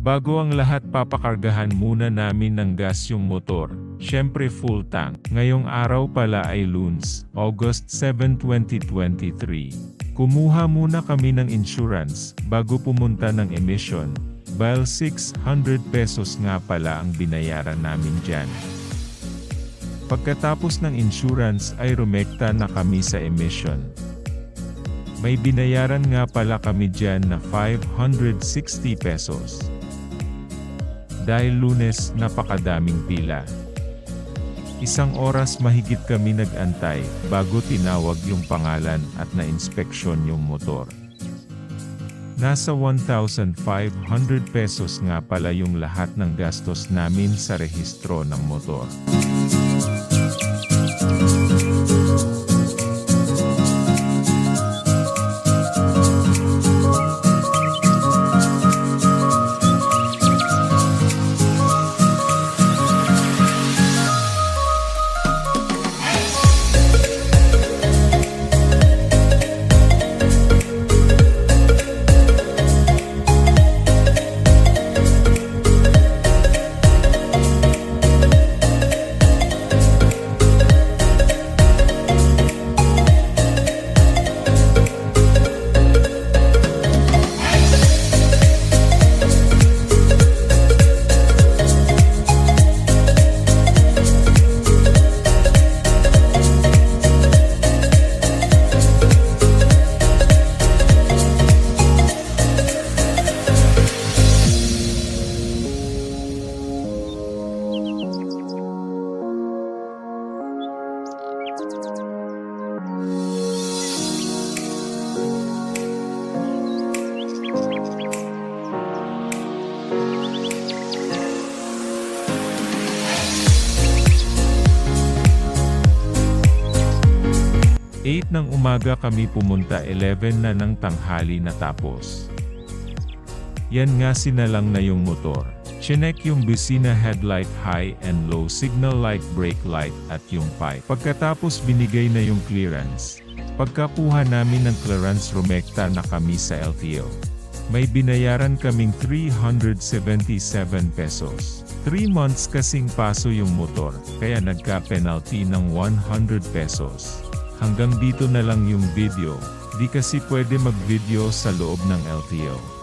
Bago ang lahat, papakargahan muna namin ng gas yung motor. Syempre full tank. Ngayong araw pala ay Lunes, August 7, 2023. Kumuha muna kami ng insurance bago pumunta ng emission. Bale 600 pesos nga pala ang binayaran namin dyan. Pagkatapos ng insurance ay rumekta na kami sa emission. May binayaran nga pala kami dyan na 560 pesos. Dahil Lunes, napakadaming pila. Isang oras mahigit kami nag-antay bago tinawag yung pangalan at na-inspeksyon yung motor. Nasa 1,500 pesos nga pala yung lahat ng gastos namin sa rehistro ng motor. Ng umaga kami pumunta, 11 na ng tanghali natapos. Yan nga, sinalang na yung motor. Chinek yung bisina headlight, high and low signal light, brake light at yung pipe. Pagkatapos binigay na yung clearance. Pagkakuha namin ng clearance, rumekta na kami sa LTO. May binayaran kaming 377 pesos. 3 months kasing paso yung motor, kaya nagka-penalty ng 100 pesos. Hanggang dito na lang yung video, di kasi pwede mag-video sa loob ng LTO.